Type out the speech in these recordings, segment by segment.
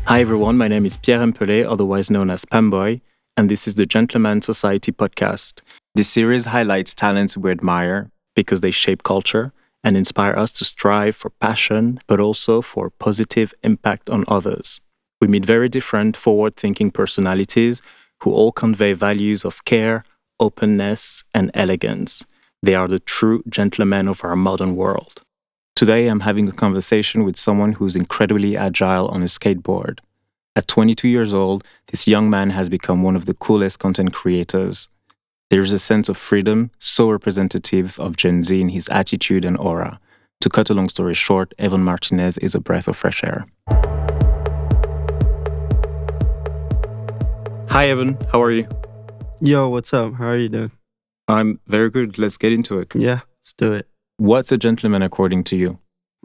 Hi everyone, my name is Pierre M'Pelé, otherwise known as Pam Boy, and this is the Gentleman Society podcast. This series highlights talents we admire because they shape culture and inspire us to strive for passion, but also for positive impact on others. We meet very different, forward-thinking personalities who all convey values of care, openness, and elegance. They are the true gentlemen of our modern world. Today, I'm having a conversation with someone who's incredibly agile on a skateboard. At 22 years old, this young man has become one of the coolest content creators. There is a sense of freedom so representative of Gen Z in his attitude and aura. To cut a long story short, Evon Martinez is a breath of fresh air. Hi, Evan. How are you? Yo, what's up? How are you doing? I'm very good. Let's get into it. Yeah, let's do it. What's a gentleman according to you?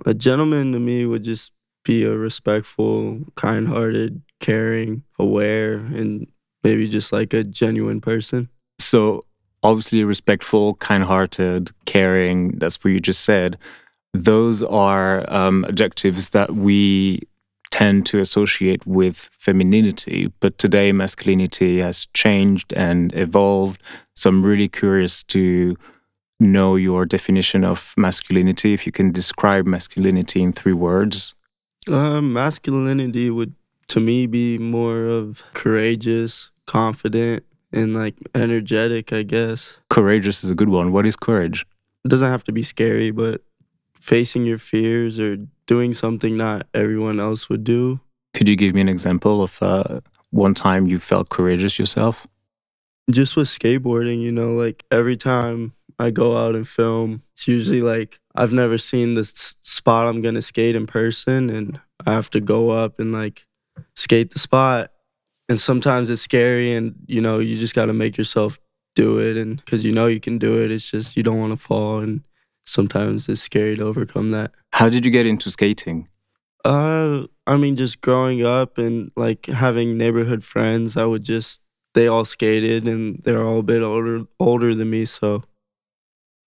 A gentleman to me would just be a respectful, kind-hearted, caring, aware, and maybe just like a genuine person. So, obviously, respectful, kind-hearted, caring, that's what you just said. Those are adjectives that we tend to associate with femininity, but today masculinity has changed and evolved. So I'm really curious to know your definition of masculinity, if you can describe masculinity in 3 words. Masculinity would, to me, be more of courageous, confident, and like energetic, I guess. Courageous is a good one. What is courage? It doesn't have to be scary, but facing your fears or doing something not everyone else would do. Could you give me an example of one time you felt courageous yourself? Just with skateboarding, like every time I go out and film, it's usually like I've never seen the spot I'm going to skate in person, and I have to go up and like skate the spot. And sometimes it's scary, and you just got to make yourself do it, and because you can do it. It's just you don't want to fall, and sometimes it's scary to overcome that. How did you get into skating? Just growing up and like having neighborhood friends, they all skated, and they're all a bit older than me, so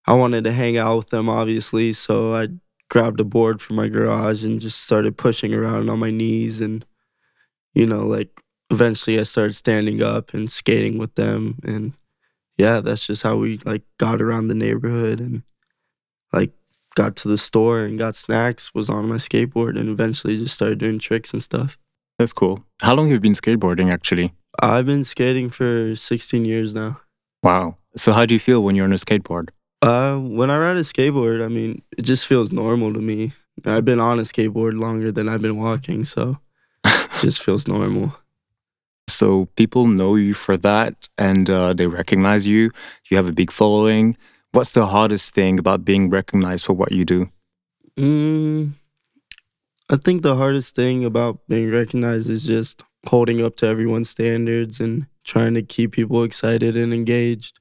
I wanted to hang out with them, obviously. So I grabbed a board from my garage and just started pushing around on my knees, and like eventually I started standing up and skating with them, and yeah, that's just how we like got around the neighborhood and like got to the store and got snacks, was on my skateboard, and eventually just started doing tricks and stuff. That's cool. How long have you been skateboarding, actually? I've been skating for 16 years now. Wow. So how do you feel when you're on a skateboard? When I ride a skateboard, it just feels normal to me. I've been on a skateboard longer than I've been walking, so it just feels normal. So people know you for that, and they recognize you. You have a big following. What's the hardest thing about being recognized for what you do? I think the hardest thing about being recognized is just holding up to everyone's standards and trying to keep people excited and engaged.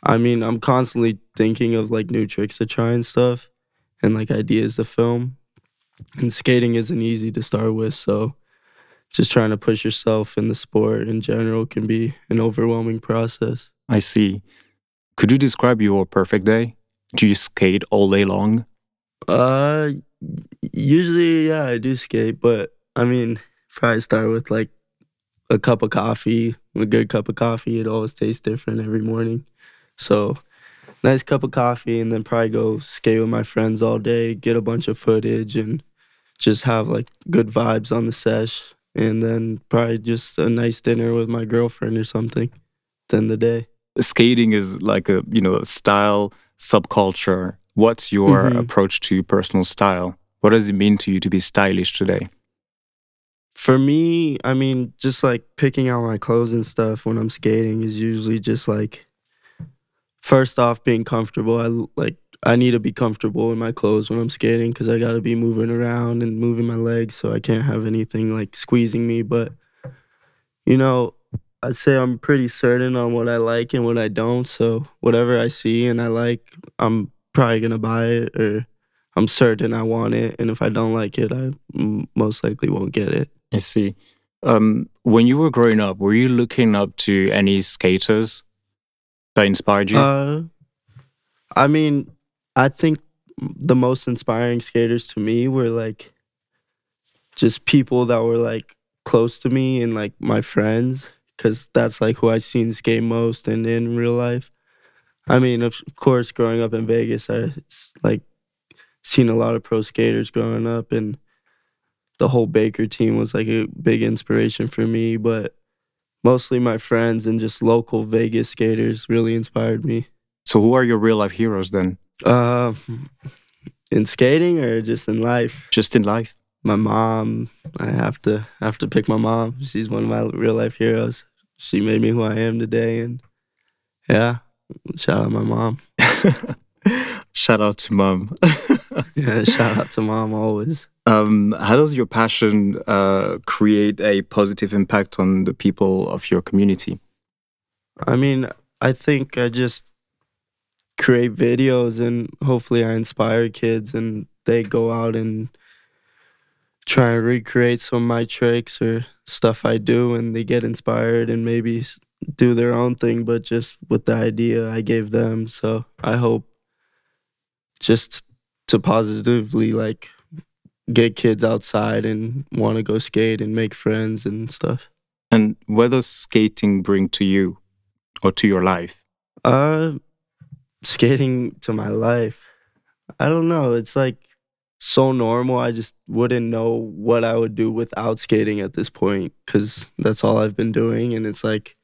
I'm constantly thinking of like new tricks to try and stuff, and like ideas to film. And skating isn't easy to start with, so just trying to push yourself in the sport in general can be an overwhelming process. I see. Could you describe your perfect day? Do you skate all day long? Usually, yeah, I do skate, but if I start with like a cup of coffee, a good cup of coffee, it always tastes different every morning. So, nice cup of coffee, and then probably go skate with my friends all day, get a bunch of footage, and just have like good vibes on the sesh. And then probably just a nice dinner with my girlfriend or something at the end of the day. Skating is like a style subculture. What's your approach to personal style? What does it mean to you to be stylish today? For me, just like picking out my clothes and stuff when I'm skating is usually just like, first off, being comfortable. I need to be comfortable in my clothes when I'm skating because I got to be moving around and moving my legs, so I can't have anything like squeezing me. But, I'd say I'm pretty certain on what I like and what I don't. So whatever I see and I like, I'm probably going to buy it, or I'm certain I want it. And if I don't like it, I most likely won't get it. I see. When you were growing up, were you looking up to any skaters that inspired you? I think the most inspiring skaters to me were like just people that were like close to me and like my friends, because that's like who I've seen skate most and in real life. I mean, of course, growing up in Vegas, I like seen a lot of pro skaters growing up, and the whole Baker team was like a big inspiration for me. But mostly my friends and just local Vegas skaters really inspired me. So who are your real life heroes then? Uh, in skating or just in life? Just in life. My mom. I have to pick my mom. She's one of my real life heroes. She made me who I am today, and yeah, shout out my mom. Shout out to mom. Yeah, shout out to mom always. How does your passion create a positive impact on the people of your community? I mean, I think I just create videos and hopefully I inspire kids and they go out and try and recreate some of my tricks or stuff I do, and they get inspired and maybe do their own thing, but just with the idea I gave them. So I hope just to positively like get kids outside and want to go skate and make friends and stuff. And what does skating bring to you or to your life? Skating to my life, I don't know. It's like so normal. I just wouldn't know what I would do without skating at this point, because that's all I've been doing, and it's like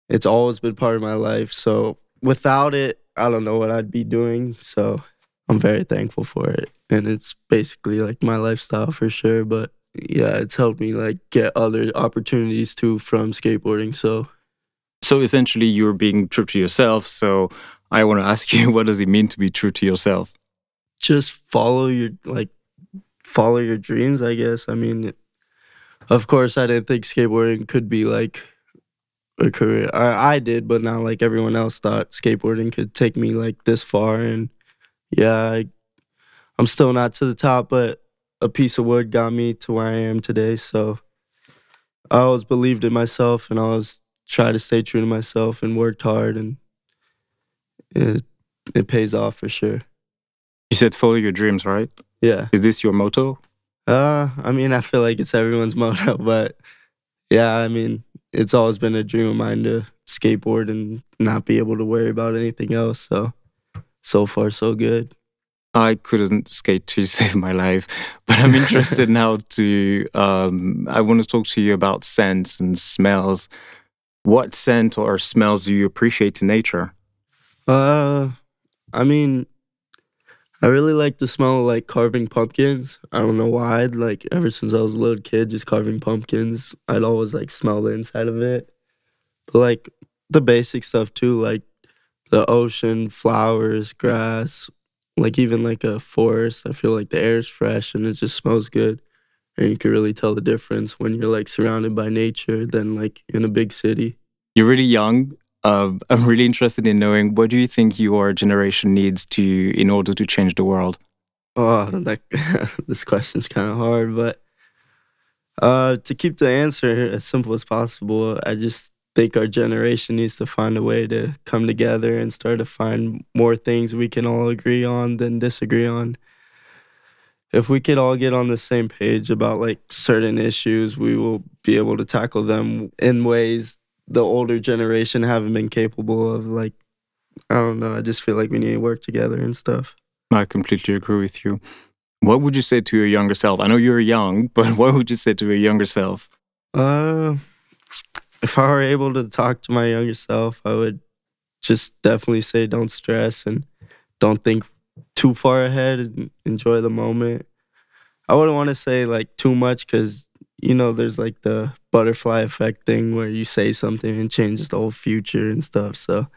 it's always been part of my life. So without it, I don't know what I'd be doing. So I'm very thankful for it, and it's basically like my lifestyle for sure. But yeah, it's helped me like get other opportunities too from skateboarding. So essentially you're being true to yourself. So I want to ask you, what does it mean to be true to yourself? just follow your dreams, I guess. I mean, of course, I didn't think skateboarding could be like a career. I did, but not like everyone else thought skateboarding could take me like this far. And yeah, I'm still not to the top, but a piece of wood got me to where I am today. So I always believed in myself, and I always tried to stay true to myself and worked hard, and it pays off for sure. You said follow your dreams, right? Yeah. Is this your motto? I mean, I feel like it's everyone's motto, but yeah, I mean, it's always been a dream of mine to skateboard and not be able to worry about anything else. So far, so good. I couldn't skate to save my life, but I'm interested now to, I want to talk to you about scents and smells. What scent or smells do you appreciate in nature? I mean, I really like the smell of like carving pumpkins. I don't know why. Like ever since I was a little kid, just carving pumpkins, I'd always like smell the inside of it. But like the basic stuff too, like the ocean, flowers, grass, like even like a forest. I feel like the air is fresh and it just smells good. And you can really tell the difference when you're like surrounded by nature than like in a big city. You're really young. I'm really interested in knowing, what do you think your generation needs in order to change the world? Oh, this question's kind of hard, but to keep the answer as simple as possible, I just think our generation needs to find a way to come together and start to find more things we can all agree on than disagree on. If we could all get on the same page about like certain issues, we will be able to tackle them in ways the older generation haven't been capable of. Like, I don't know, I just feel like we need to work together and stuff. I completely agree with you. What would you say to your younger self? I know you're young, but what would you say to your younger self? If I were able to talk to my younger self, I would just definitely say don't stress and don't think too far ahead and enjoy the moment. I wouldn't want to say like too much, because you know, there's like the butterfly effect thing where you say something and changes the whole future and stuff. So,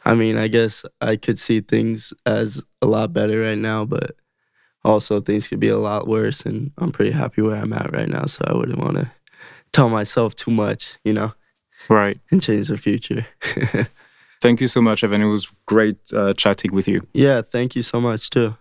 I mean, I guess I could see things as a lot better right now, but also things could be a lot worse. And I'm pretty happy where I'm at right now. So I wouldn't want to tell myself too much, you know? Right. And change the future. Thank you so much, Evan. It was great chatting with you. Yeah, thank you so much too.